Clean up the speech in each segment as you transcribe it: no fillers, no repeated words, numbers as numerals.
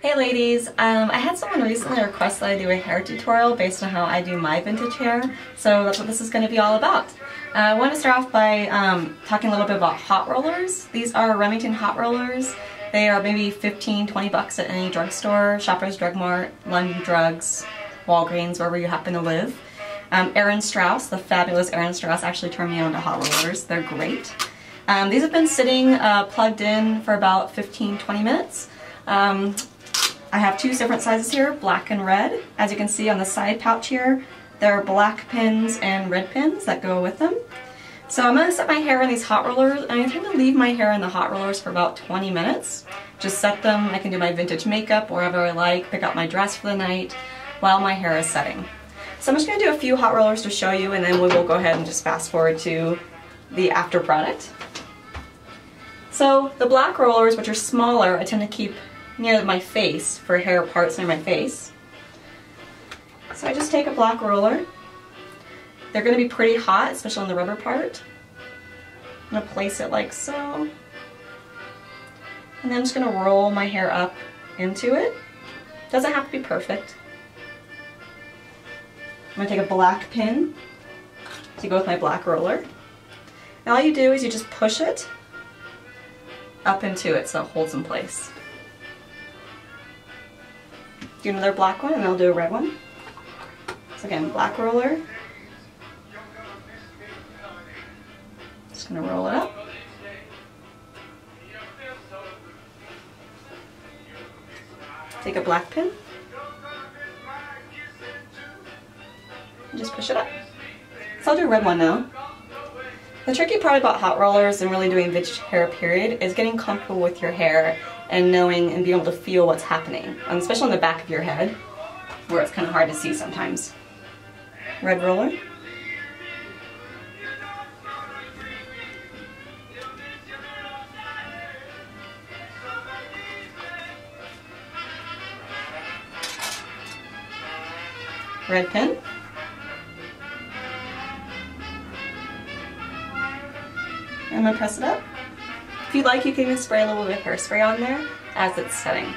Hey ladies, I had someone recently request that I do a hair tutorial based on how I do my vintage hair, so that's what this is going to be all about. I want to start off by talking a little bit about hot rollers. These are Remington hot rollers. They are maybe 15-20 bucks at any drugstore, Shoppers Drug Mart, London Drugs, Walgreens, wherever you happen to live. Aaron Strauss, the fabulous Aaron Strauss, actually turned me on to hot rollers. They're great. These have been sitting plugged in for about 15-20 minutes. I have two different sizes here, black and red. As you can see on the side pouch here, there are black pins and red pins that go with them. So I'm going to set my hair in these hot rollers, and I'm going to leave my hair in the hot rollers for about 20 minutes. Just set them, I can do my vintage makeup wherever I like, pick out my dress for the night while my hair is setting. So I'm just going to do a few hot rollers to show you, and then we will go ahead and just fast forward to the after product. So the black rollers, which are smaller, I tend to keep near my face for hair parts near my face. So I just take a black roller. They're going to be pretty hot, especially on the rubber part. I'm going to place it like so. And then I'm just going to roll my hair up into it. Doesn't have to be perfect. I'm going to take a black pin to go with my black roller. And all you do is you just push it up into it so it holds in place. Do another black one and I'll do a red one. So again, black roller. Just going to roll it up. Take a black pin. And just push it up. So I'll do a red one now. The tricky part about hot rollers and really doing vintage hair period is getting comfortable with your hair and knowing and being able to feel what's happening, especially on the back of your head where it's kind of hard to see sometimes. Red roller. Red pin. I'm going to press it up. If you'd like, you can even spray a little bit of hairspray on there as it's setting.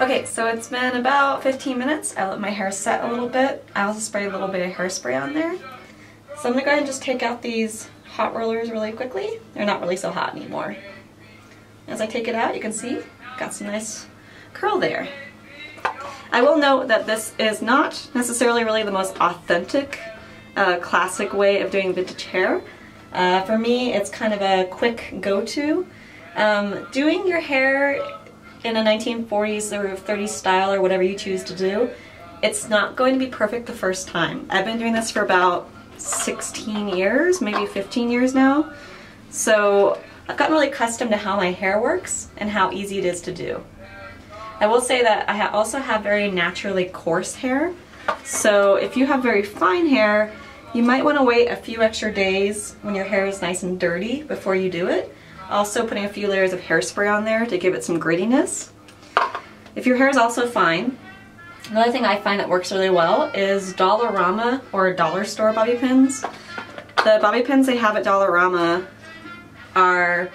Okay, so it's been about 15 minutes. I let my hair set a little bit. I also sprayed a little bit of hairspray on there. So I'm going to go ahead and just take out these hot rollers really quickly. They're not really so hot anymore. As I take it out, you can see, got some nice curl there. I will note that this is not necessarily really the most authentic, classic way of doing vintage hair. For me, it's kind of a quick go-to. Doing your hair in a 1940s or 30s style or whatever you choose to do, it's not going to be perfect the first time. I've been doing this for about 16 years, maybe 15 years now. So I've gotten really accustomed to how my hair works and how easy it is to do. I will say that I also have very naturally coarse hair, so if you have very fine hair, you might want to wait a few extra days when your hair is nice and dirty before you do it. Also putting a few layers of hairspray on there to give it some grittiness. If your hair is also fine, another thing I find that works really well is Dollarama or dollar store bobby pins. The bobby pins they have at Dollarama are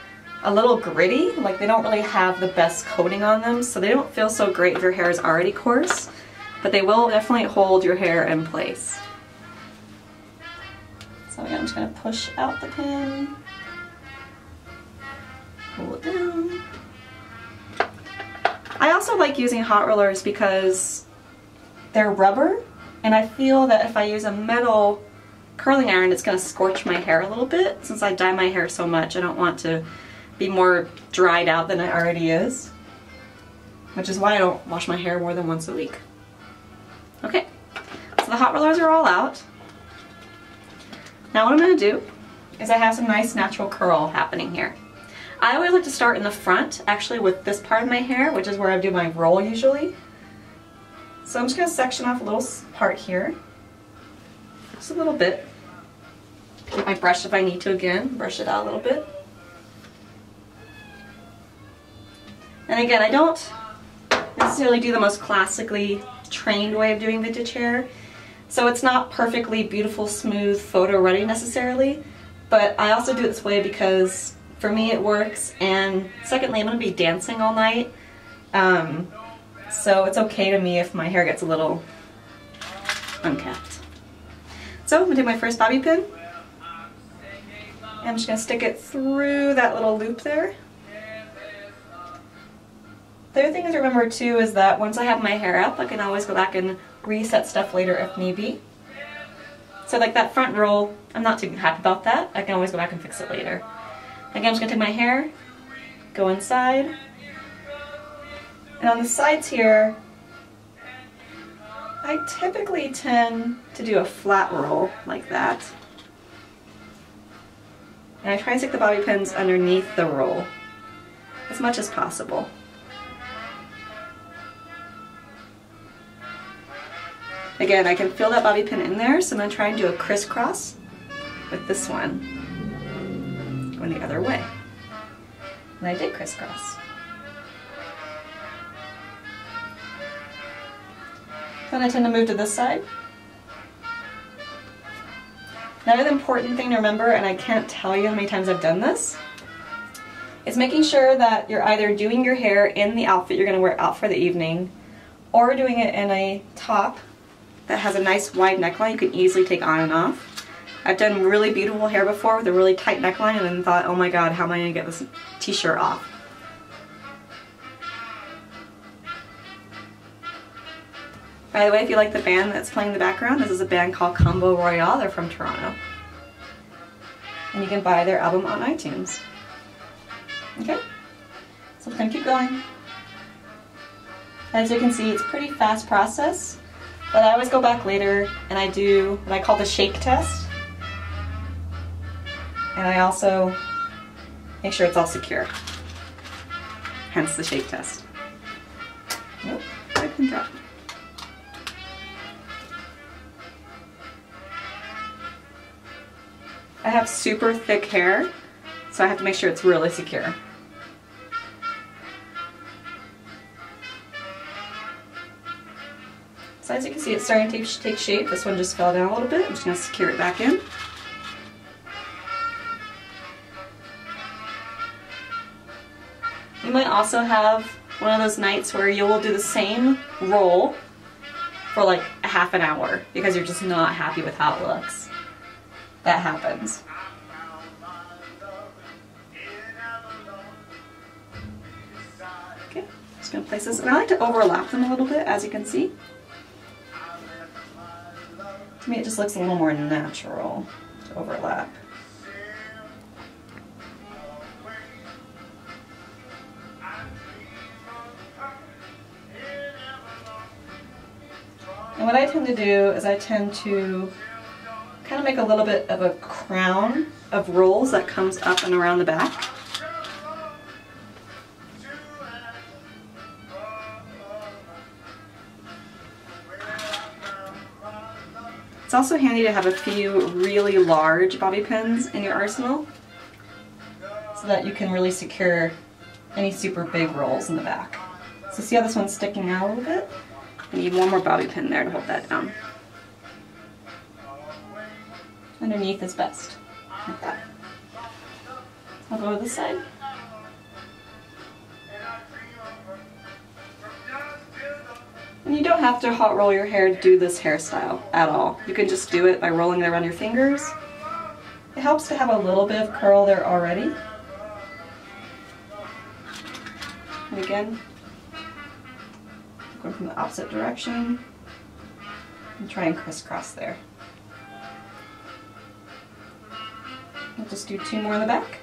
a little gritty, like they don't really have the best coating on them, so they don't feel so great if your hair is already coarse, but they will definitely hold your hair in place. So again, I'm just going to push out the pin, pull it down. I also like using hot rollers because they're rubber, and I feel that if I use a metal curling iron, it's going to scorch my hair a little bit. Since I dye my hair so much, I don't want to be more dried out than it already is, which is why I don't wash my hair more than once a week. Okay, so the hot rollers are all out. Now what I'm going to do is I have some nice natural curl happening here. I always like to start in the front, actually with this part of my hair, which is where I do my roll usually. So I'm just going to section off a little part here, just a little bit. Get my brush if I need to again, brush it out a little bit. And again, I don't necessarily do the most classically trained way of doing vintage hair, so it's not perfectly beautiful, smooth, photo ready necessarily, But I also do it this way because for me it works, and secondly, I'm going to be dancing all night. So it's okay to me if my hair gets a little unkept. So I'm going to take my first bobby pin. And I'm just going to stick it through that little loop there. The other thing to remember too is that once I have my hair up, I can always go back and reset stuff later if need be. So like that front roll, I'm not too happy about that. I can always go back and fix it later. Again, I'm just going to take my hair, go inside, and on the sides here, I typically tend to do a flat roll like that. And I try and stick the bobby pins underneath the roll as much as possible. Again, I can feel that bobby pin in there, so I'm going to try and do a crisscross with this one going the other way. And I did crisscross. Then I tend to move to this side. Another important thing to remember, and I can't tell you how many times I've done this, is making sure that you're either doing your hair in the outfit you're going to wear out for the evening, or doing it in a top that has a nice wide neckline you can easily take on and off. I've done really beautiful hair before with a really tight neckline and then thought, oh my god, how am I going to get this t-shirt off? By the way, if you like the band that's playing in the background, this is a band called Combo Royale. They're from Toronto. And you can buy their album on iTunes. Okay? So I'm going to keep going. As you can see, it's a pretty fast process, but I always go back later and I do what I call the shake test. And I also make sure it's all secure. Hence the shake test. Nope, I can drop it. I have super thick hair, so I have to make sure it's really secure. So as you can see, it's starting to take shape. This one just fell down a little bit. I'm just going to secure it back in. You might also have one of those nights where you will do the same roll for like a half an hour because you're just not happy with how it looks. That happens. Okay, just going to place this, and I like to overlap them a little bit, as you can see. To me it just looks a little more natural to overlap. And what I tend to do is I tend to kind of make a little bit of a crown of rolls that comes up and around the back. It's also handy to have a few really large bobby pins in your arsenal so that you can really secure any super big rolls in the back. So see how this one's sticking out a little bit? I need one more bobby pin there to hold that down. Underneath is best, like that. I'll go to this side. And you don't have to hot roll your hair to do this hairstyle at all. You can just do it by rolling it around your fingers. It helps to have a little bit of curl there already. And again, going from the opposite direction and try and crisscross there. I'll just do two more in the back.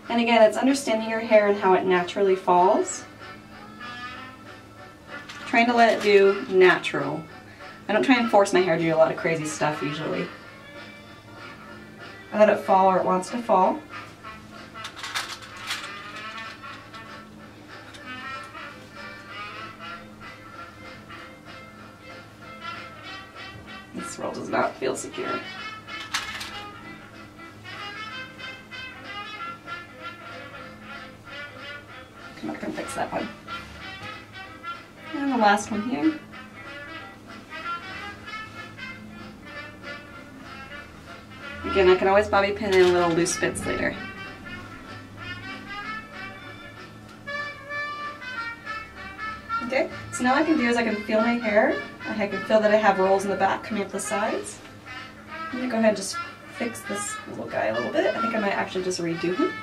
And again, it's understanding your hair and how it naturally falls. Trying to let it do natural. I don't try and force my hair to do a lot of crazy stuff usually. I let it fall where it wants to fall. This roll does not feel secure. Come back and fix that one. And the last one here. Again, I can always bobby pin in little loose bits later. Okay, so now what I can do is I can feel my hair. I can feel that I have rolls in the back coming up the sides. I'm gonna go ahead and just fix this little guy a little bit. I think I might actually just redo him.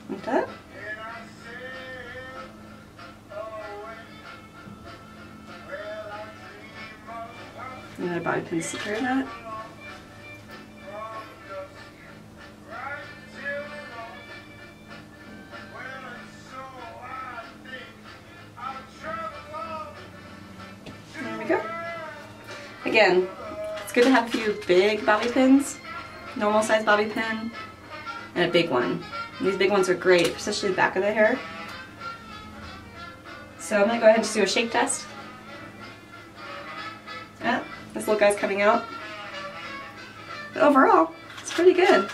Like that. And then a bobby pin to secure that. There we go. Again, it's good to have a few big bobby pins, normal size bobby pin, and a big one. And these big ones are great, especially the back of the hair. So I'm going to go ahead and just do a shake test. Yeah, this little guy's coming out. But overall, it's pretty good.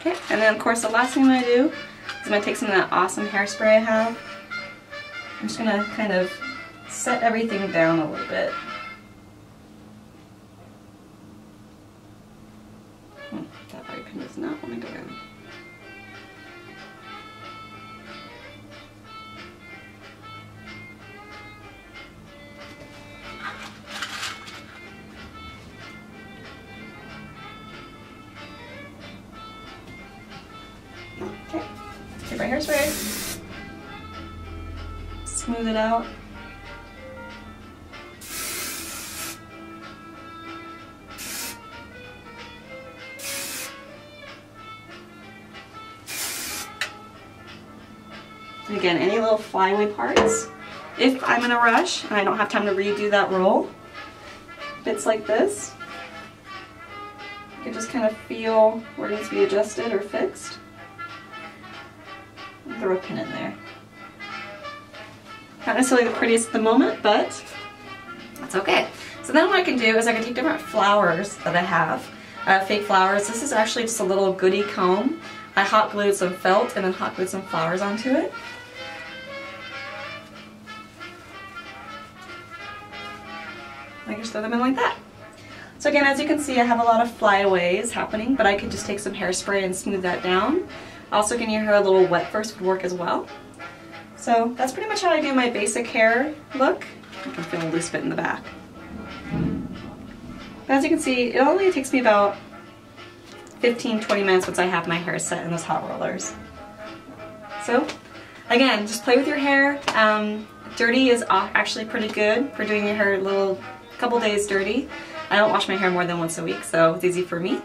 Okay, and then of course the last thing I'm going to do is I'm going to take some of that awesome hairspray I have. I'm just going to kind of set everything down a little bit. That bobby pin does not want to go in. Okay, take my hairspray, smooth it out. And again, any little flyaway parts, if I'm in a rush and I don't have time to redo that roll, bits like this, you can just kind of feel where it needs to be adjusted or fixed. Throw a pin in there. Not necessarily the prettiest at the moment, but that's okay. So then what I can do is I can take different flowers that I have, fake flowers. This is actually just a little goodie comb. I hot glued some felt and then hot glued some flowers onto it. I can just throw them in like that. So again, as you can see, I have a lot of flyaways happening, but I could just take some hairspray and smooth that down. Also, getting your hair a little wet first would work as well. So that's pretty much how I do my basic hair look. I can feel a loose bit in the back. But as you can see, it only takes me about 15-20 minutes once I have my hair set in those hot rollers. So again, just play with your hair. Dirty is actually pretty good for doing your hair a couple days dirty. I don't wash my hair more than once a week, so it's easy for me.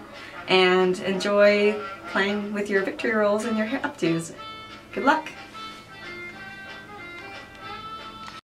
And enjoy playing with your victory rolls and your hair updos. Good luck!